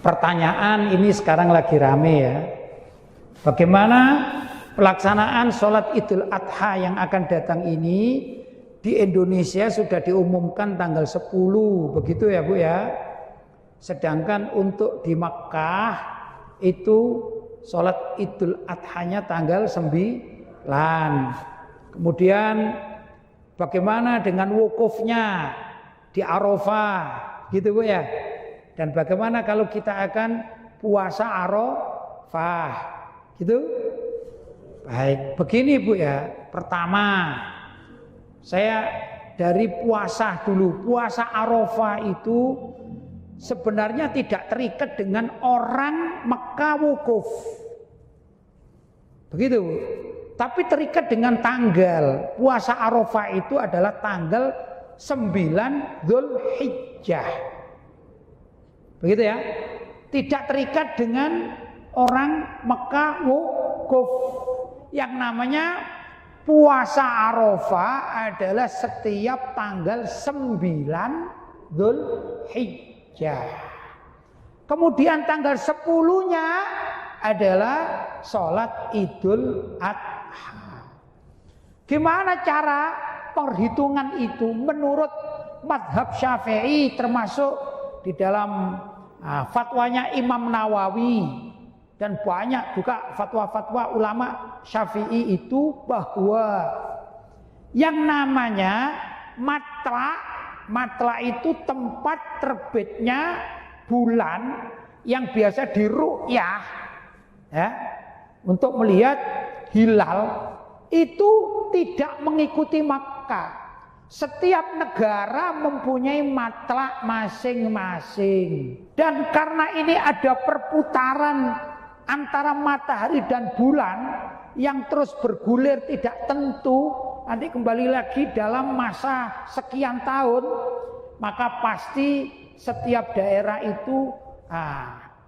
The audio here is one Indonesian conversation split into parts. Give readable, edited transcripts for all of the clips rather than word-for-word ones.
pertanyaan ini sekarang lagi rame ya. Bagaimana pelaksanaan sholat Idul Adha yang akan datang ini? Di Indonesia sudah diumumkan tanggal 10, begitu ya Bu ya. Sedangkan untuk di Makkah itu sholat Idul Adhanya tanggal 9. Kemudian bagaimana dengan wukufnya di Arafah, gitu Bu ya. Dan bagaimana kalau kita akan puasa Arafah, gitu. Baik, begini Bu ya. Pertama, saya dari puasa dulu. Puasa Arafah itu sebenarnya tidak terikat dengan orang Mekah wukuf. Begitu. Tapi terikat dengan tanggal. Puasa Arafah itu adalah tanggal 9 Dzulhijjah. Begitu ya. Tidak terikat dengan orang Mekah wukuf. Yang namanya puasa Arafah adalah setiap tanggal 9 Dzulhijjah. Kemudian tanggal 10-nya adalah sholat Idul Adha. Gimana cara perhitungan itu menurut mazhab Syafi'i, termasuk di dalam fatwanya Imam Nawawi dan banyak juga fatwa-fatwa ulama Syafi'i itu, bahwa yang namanya matla itu tempat terbitnya bulan yang biasa diru'yah ya, untuk melihat hilal, itu tidak mengikuti Makkah. Setiap negara mempunyai matla masing-masing. Dan karena ini ada perputaran antara matahari dan bulan yang terus bergulir tidak tentu, nanti kembali lagi dalam masa sekian tahun, maka pasti setiap daerah itu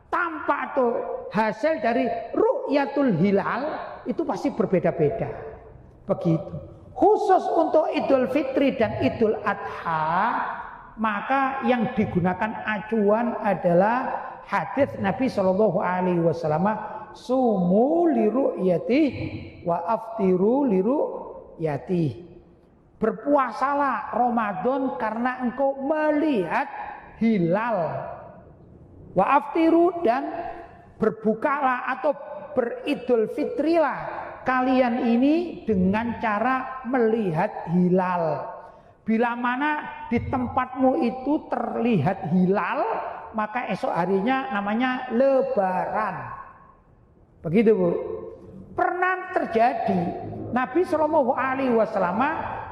tampak tuh hasil dari ru'yatul hilal itu pasti berbeda-beda. Begitu. Khusus untuk Idul Fitri dan Idul Adha, maka yang digunakan acuan adalah hadis Nabi Shallallahu Alaihi Wasallam, sumu liru'yati wa aftiru liru'yati. Berpuasalah Ramadan karena engkau melihat hilal. Wa aftiru, dan berbukalah atau beridul fitrilah kalian ini dengan cara melihat hilal. Bila mana di tempatmu itu terlihat hilal, maka esok harinya namanya lebaran. Begitu Bu. Pernah terjadi Nabi Shallallahu Alaihi Wasallam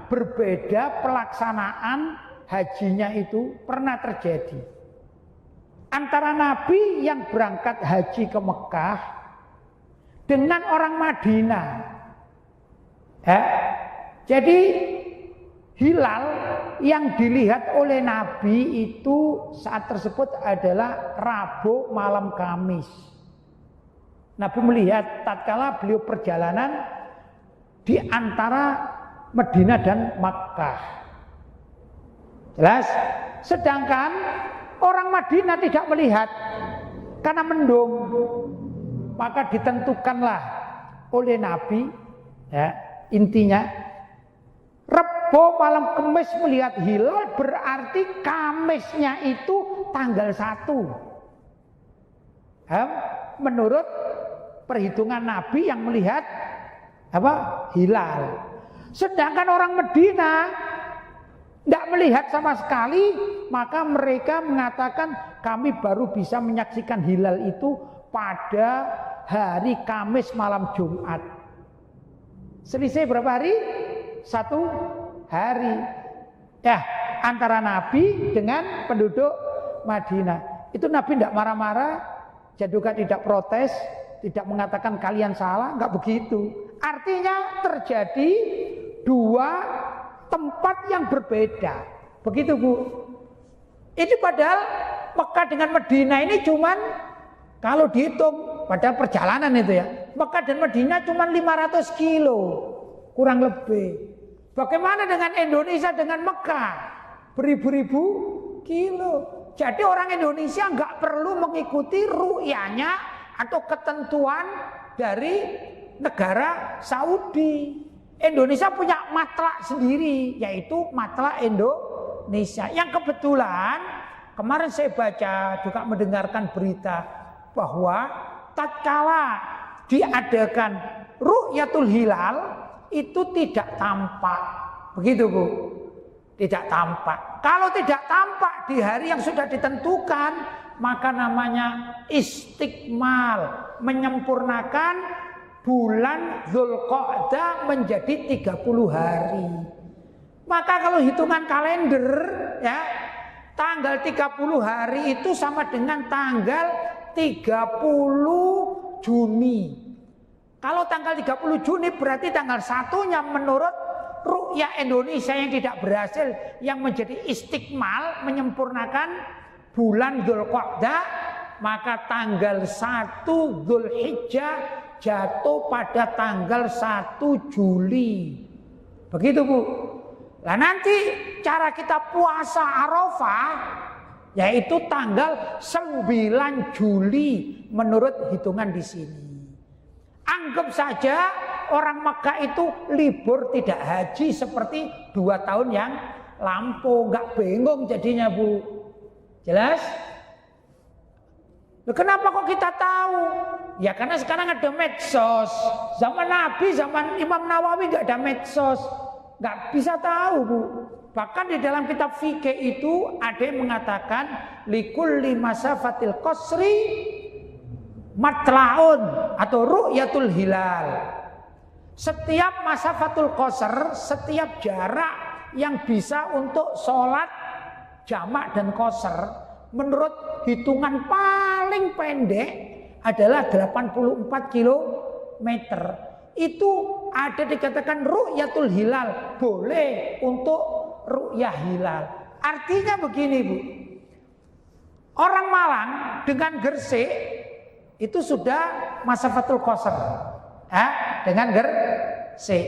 berbeda pelaksanaan hajinya, itu pernah terjadi antara Nabi yang berangkat haji ke Mekah dengan orang Madinah. Jadi hilal yang dilihat oleh Nabi itu saat tersebut adalah Rabu malam Kamis. Nabi melihat tatkala beliau perjalanan di antara Madinah dan Makkah. Jelas? Sedangkan orang Madinah tidak melihat karena mendung. Maka ditentukanlah oleh Nabi, ya, intinya Rebo malam Kamis melihat hilal, berarti Kamisnya itu tanggal 1. Menurut perhitungan Nabi yang melihat hilal. Sedangkan orang Medina tidak melihat sama sekali, maka mereka mengatakan kami baru bisa menyaksikan hilal itu pada hari Kamis malam Jumat. Selisih berapa hari? 1 hari. Ya, antara Nabi dengan penduduk Madinah. Itu Nabi tidak marah-marah, juga tidak protes, tidak mengatakan kalian salah, enggak begitu. Artinya terjadi dua tempat yang berbeda. Begitu Bu. Ini padahal Mekah dengan Madinah ini cuman, kalau dihitung pada perjalanan itu ya, Mekah dan Madinah cuman 500 kilo kurang lebih. Bagaimana dengan Indonesia dengan Mekah? Beribu-ribu kilo. Jadi orang Indonesia nggak perlu mengikuti ru'yanya atau ketentuan dari negara Saudi. Indonesia punya matlak sendiri, yaitu matlak Indonesia. Yang kebetulan kemarin saya baca juga mendengarkan berita bahwa tatkala diadakan ru'yatul hilal itu tidak tampak. Begitu Bu. Tidak tampak. Kalau tidak tampak di hari yang sudah ditentukan, maka namanya istiqmal, menyempurnakan bulan Dzulqa'dah menjadi 30 hari. Maka kalau hitungan kalender ya, tanggal 30 hari itu sama dengan tanggal 30 Juni. Kalau tanggal 30 Juni berarti tanggal 1-nya menurut ru'yah Indonesia yang tidak berhasil, yang menjadi istiqmal, menyempurnakan bulan Dzulqa'dah, maka tanggal 1 Dzulhijjah jatuh pada tanggal 1 Juli. Begitu Bu. Nah nanti cara kita puasa Arafah yaitu tanggal 9 Juli menurut hitungan di sini. Anggap saja orang Mekah itu libur tidak haji seperti 2 tahun yang lampau, nggak bingung jadinya Bu. Jelas? Loh, kenapa kok kita tahu? Ya karena sekarang ada medsos. Zaman Nabi, zaman Imam Nawawi nggak ada medsos, nggak bisa tahu Bu. Bahkan di dalam kitab fikih itu ada yang mengatakan likulli masafatil qasri matlaun atau ru'yatul hilal. Setiap masafatul qasr, setiap jarak yang bisa untuk sholat jamak dan qasr, menurut hitungan paling pendek adalah 84 km. Itu ada dikatakan ru'yatul hilal, boleh untuk ru'yah hilal. Artinya begini Bu, orang Malang dengan Gresik itu sudah masafatul qasr dengan Gresik.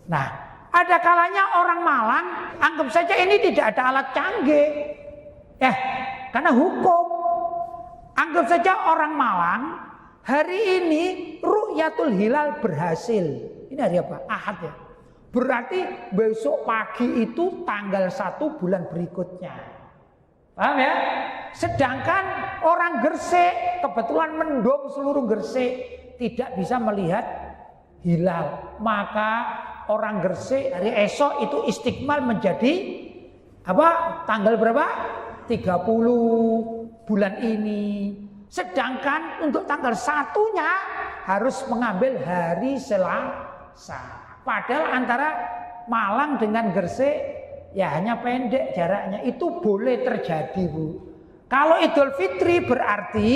Nah, ada kalanya orang Malang anggap saja ini tidak ada alat canggih, karena hukum. Anggap saja orang Malang hari ini ru'yatul hilal berhasil. Ini hari apa? Ahad ya. Berarti besok pagi itu tanggal 1 bulan berikutnya. Paham ya? Sedangkan orang Gresik kebetulan mendung seluruh Gresik tidak bisa melihat hilal. Maka orang Gresik hari esok itu istiqmal menjadi apa? Tanggal berapa? 30 bulan ini. Sedangkan untuk tanggal 1-nya harus mengambil hari Selasa. Padahal antara Malang dengan Gresik ya hanya pendek jaraknya. Itu boleh terjadi Bu. Kalau Idul Fitri berarti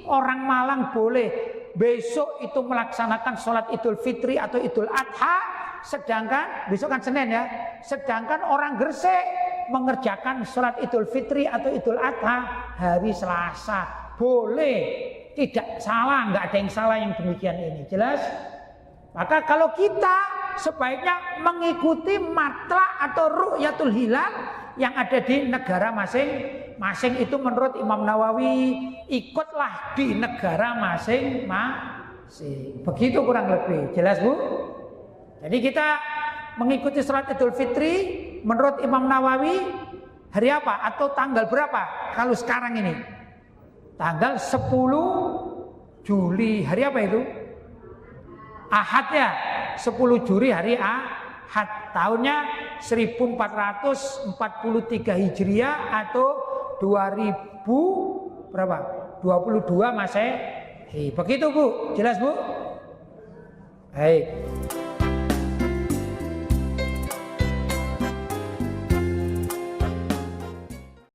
orang Malang boleh besok itu melaksanakan sholat Idul Fitri atau Idul Adha. Sedangkan besok kan Senin ya. Sedangkan orang Gresik mengerjakan sholat Idul Fitri atau Idul Adha hari Selasa. Boleh, tidak salah, nggak ada yang salah yang demikian ini. Jelas? Maka kalau kita sebaiknya mengikuti matlak atau ru'yatul hilal yang ada di negara masing-masing. Itu menurut Imam Nawawi, ikutlah di negara masing-masing. Begitu kurang lebih. Jelas Bu? Jadi kita mengikuti sholat Idul Fitri menurut Imam Nawawi hari apa? Atau tanggal berapa? Kalau sekarang ini tanggal 10 Juli. Hari apa itu? Ahad ya. 10 Juli hari Ahad. Tahunnya 1443 Hijriah atau 2000 berapa? 22 Masehi. Begitu Bu. Jelas Bu? Baik.